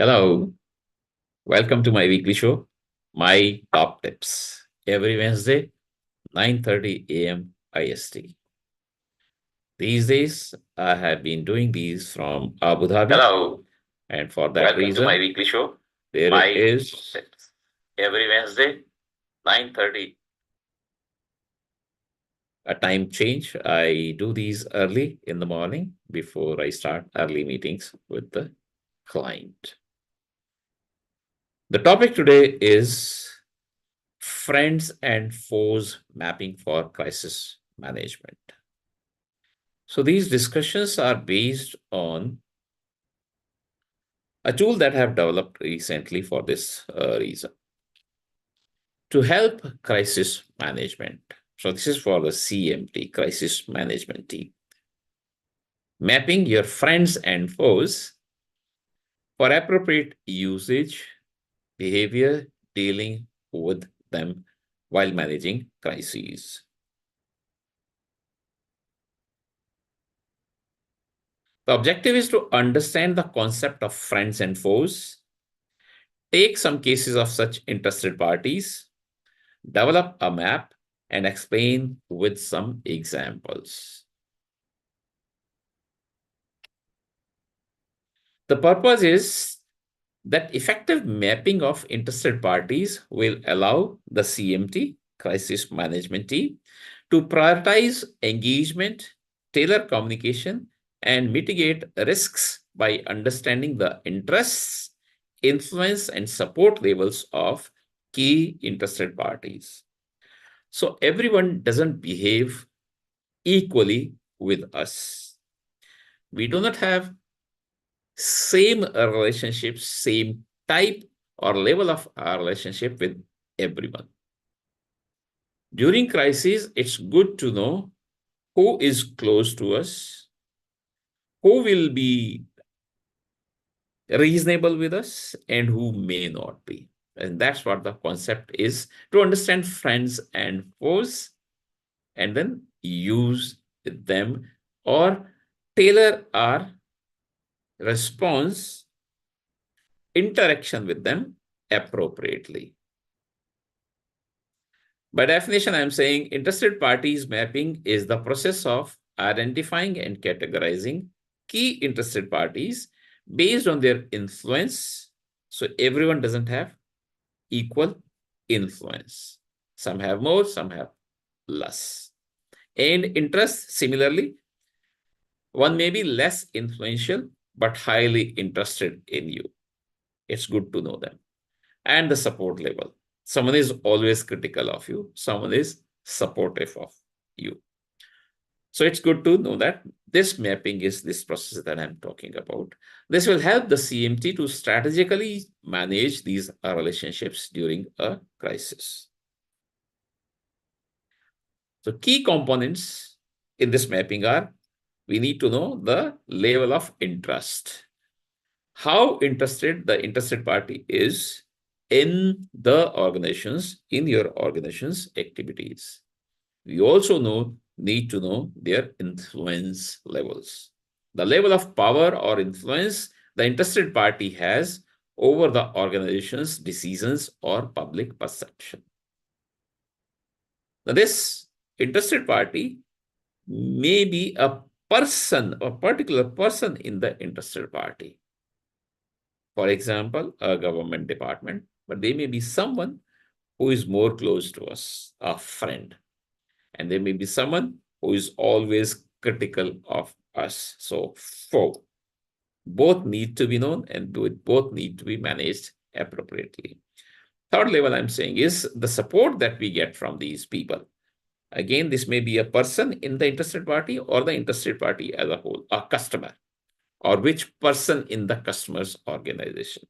Hello, welcome to my weekly show, My Top Tips. Every Wednesday, 9:30 a.m. IST. These days, I have been doing these from Abu Dhabi, Hello, and for that welcome to my reason, weekly show. there My is tips. Every Wednesday, 9:30. a time change. I do these early in the morning before I start early meetings with the client. The topic today is friends and foes mapping for crisis management. So these discussions are based on a tool that I have developed recently for this reason to help crisis management. So this is for the CMT, crisis management team. Mapping your friends and foes for appropriate usage, behavior, dealing with them while managing crises. The objective is to understand the concept of friends and foes, take some cases of such interested parties, develop a map, and explain with some examples. The purpose is that effective mapping of interested parties will allow the CMT, crisis management team, to prioritize engagement, tailor communication, and mitigate risks by understanding the interests, influence, and support levels of key interested parties. So everyone doesn't behave equally with us. We do not have same relationships, same type or level of relationship with everyone. During crisis, it's good to know who is close to us, who will be reasonable with us, and who may not be. And that's what the concept is, to understand friends and foes and then use them or tailor our response interaction with them appropriately. By definition, I'm saying interested parties mapping is the process of identifying and categorizing key interested parties based on their influence. So everyone doesn't have equal influence. Some have more, some have less. And interest, similarly, one may be less influential, but highly interested in you. It's good to know them. And the support level. Someone is always critical of you, someone is supportive of you. So it's good to know that this mapping is this process that I'm talking about. This will help the CMT to strategically manage these relationships during a crisis. So key components in this mapping are, we need to know the level of interest. How interested the interested party is in the organizations, in your organization's activities. We also need to know their influence levels. The level of power or influence the interested party has over the organization's decisions or public perception. Now, this interested party may be a person, a particular person in the interested party. For example, a government department, but they may be someone who is more close to us, a friend. And there may be someone who is always critical of us. So, foe. Both need to be known and both need to be managed appropriately. Third level I'm saying is the support that we get from these people. Again, this may be a person in the interested party or the interested party as a whole, a customer, or which person in the customer's organization.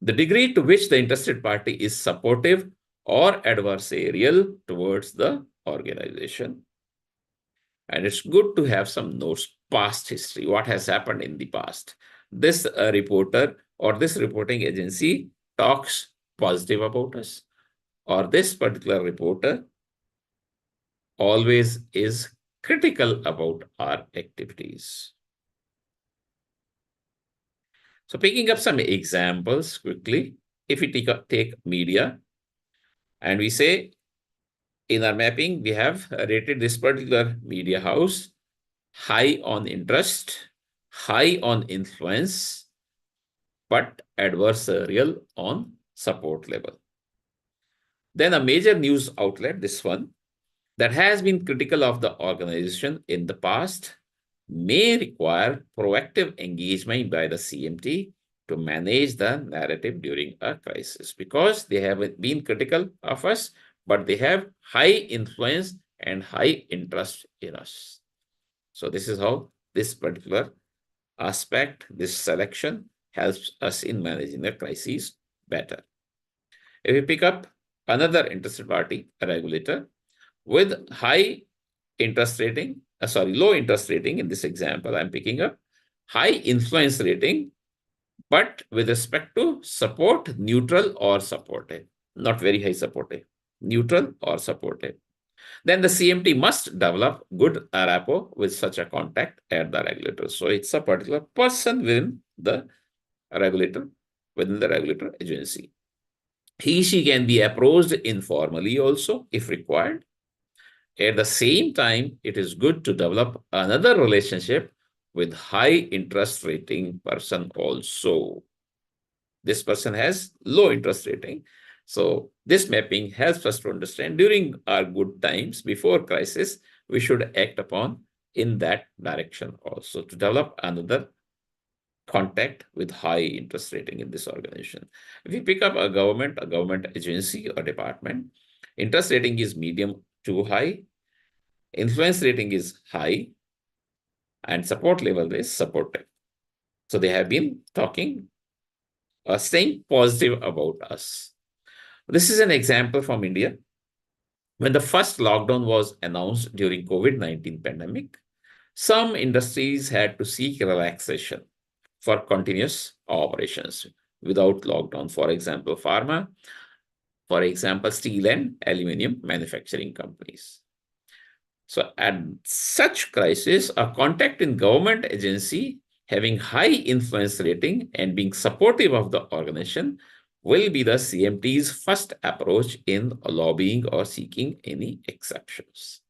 The degree to which the interested party is supportive or adversarial towards the organization. And it's good to have some notes, past history, what has happened in the past. This reporter or this reporting agency talks positive about us, or this particular reporter always is critical about our activities. So picking up some examples quickly, if we take media and we say in our mapping, we have rated this particular media house high on interest, high on influence, but adversarial on support level. Then a major news outlet, this one, that has been critical of the organization in the past may require proactive engagement by the CMT to manage the narrative during a crisis, because they have been critical of us, but they have high influence and high interest in us. So this is how this particular aspect, this selection helps us in managing the crises better. If we pick up another interested party, a regulator, with high interest rating, low interest rating in this example, I'm picking up high influence rating, but with respect to support, neutral or supportive, not very high supportive, neutral or supportive. Then the CMT must develop good rapport with such a contact at the regulator. So it's a particular person within the regulator, within the regulator agency. She can be approached informally also if required. At the same time, it is good to develop another relationship with high interest rating person also. This person has low interest rating. So this mapping helps us to understand during our good times before crisis, we should act upon in that direction also to develop another contact with high interest rating in this organization. If we pick up a government agency or department, interest rating is medium to high, influence rating is high, and support level is supportive. So they have been staying positive about us. This is an example from India. When the first lockdown was announced during COVID-19 pandemic, some industries had to seek relaxation for continuous operations without lockdown. For example, pharma, for example, steel and aluminum manufacturing companies. So at such crisis, a contact in government agency having high influence rating and being supportive of the organization will be the CMT's first approach in lobbying or seeking any exceptions.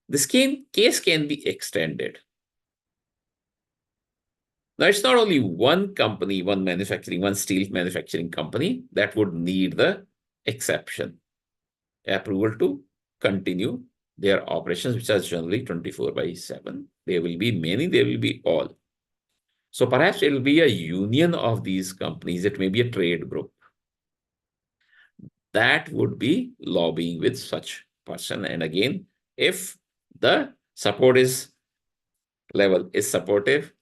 This case can be extended. Now, it's not only one company, one steel manufacturing company that would need the exception, approval to continue their operations, which are generally 24/7. There will be many, there will be all. So perhaps it will be a union of these companies. It may be a trade group that would be lobbying with such person. And again, if the support level is supportive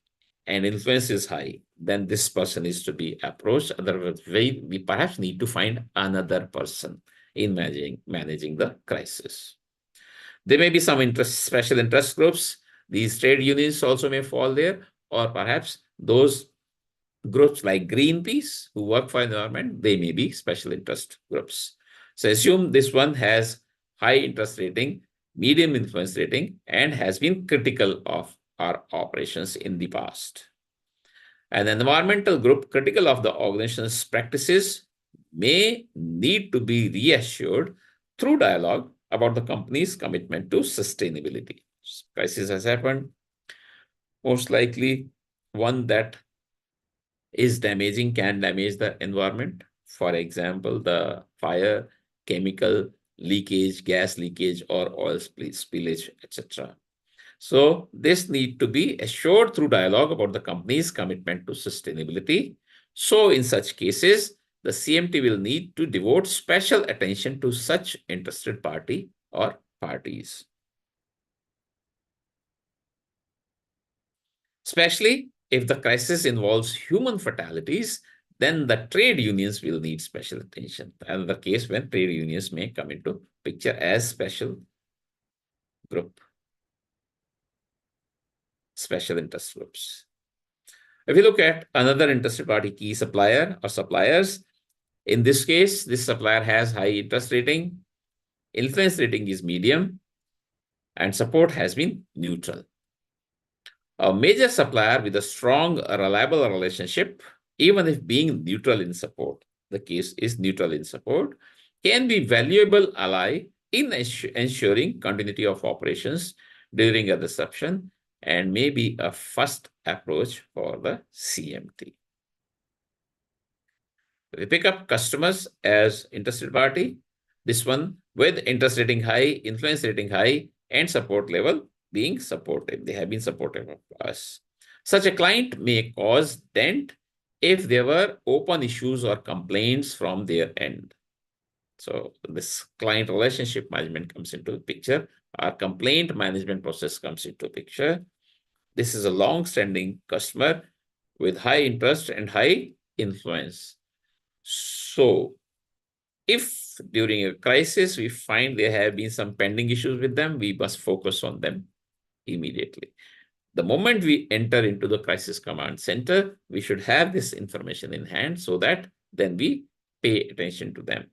and influence is high, then this person is to be approached. Otherwise, we perhaps need to find another person in managing the crisis. There may be some special interest groups. These trade unions also may fall there, or perhaps those groups like Greenpeace who work for environment, they may be special interest groups. So assume this one has high interest rating, medium influence rating, and has been critical of our operations in the past. An environmental group critical of the organization's practices may need to be reassured through dialogue about the company's commitment to sustainability. Crisis has happened. Most likely, one that is damaging can damage the environment. For example, the fire, chemical leakage, gas leakage, or oil spillage, etc. So this need to be assured through dialogue about the company's commitment to sustainability. So in such cases, the CMT will need to devote special attention to such interested party or parties. Especially if the crisis involves human fatalities, then the trade unions will need special attention. Another case when trade unions may come into picture as special group, special interest groups. If we look at another interested party key supplier or suppliers, in this case, this supplier has high interest rating, influence rating is medium, and support has been neutral. A major supplier with a strong, reliable relationship, even if being neutral in support, the case is neutral in support, can be valuable ally in ensuring continuity of operations during a disruption and may be a first approach for the CMT. We pick up customers as interested party. This one with interest rating high, influence rating high, and support level being supportive. They have been supportive of us. Such a client may cause dent if there were open issues or complaints from their end. So this client relationship management comes into the picture. Our complaint management process comes into picture. This is a long-standing customer with high interest and high influence. So if during a crisis we find there have been some pending issues with them, we must focus on them immediately. The moment we enter into the crisis command center, we should have this information in hand so that then we pay attention to them.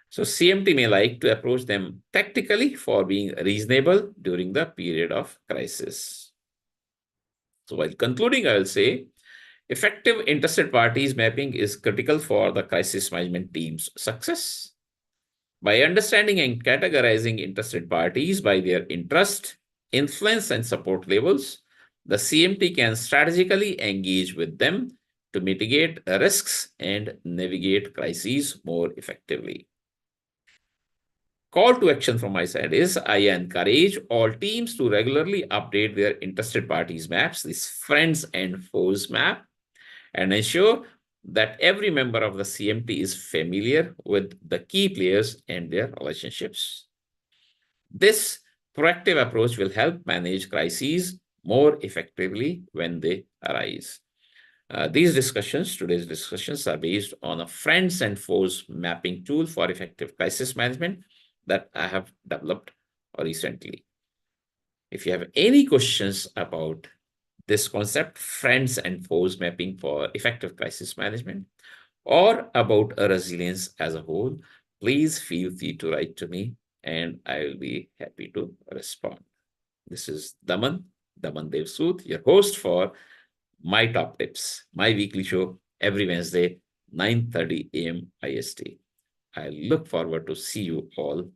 So CMT may like to approach them tactically for being reasonable during the period of crisis. So while concluding, I will say effective interested parties mapping is critical for the crisis management team's success. By understanding and categorizing interested parties by their interest, influence, and support levels, the CMT can strategically engage with them to mitigate risks and navigate crises more effectively. Call to action from my side is I encourage all teams to regularly update their interested parties maps, this friends and foes map, and ensure that every member of the CMT is familiar with the key players and their relationships. This proactive approach will help manage crises more effectively when they arise. Today's discussions are based on a friends and foes mapping tool for effective crisis management that I have developed recently. If you have any questions about this concept, friends and foes mapping for effective crisis management, or about a resilience as a whole, please feel free to write to me and I will be happy to respond. This is Daman Devsood, your host for My Top Tips, my weekly show every Wednesday, 9:30 a.m. IST. I look forward to see you all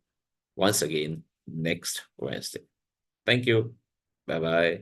once again next Wednesday. Thank you. Bye-bye.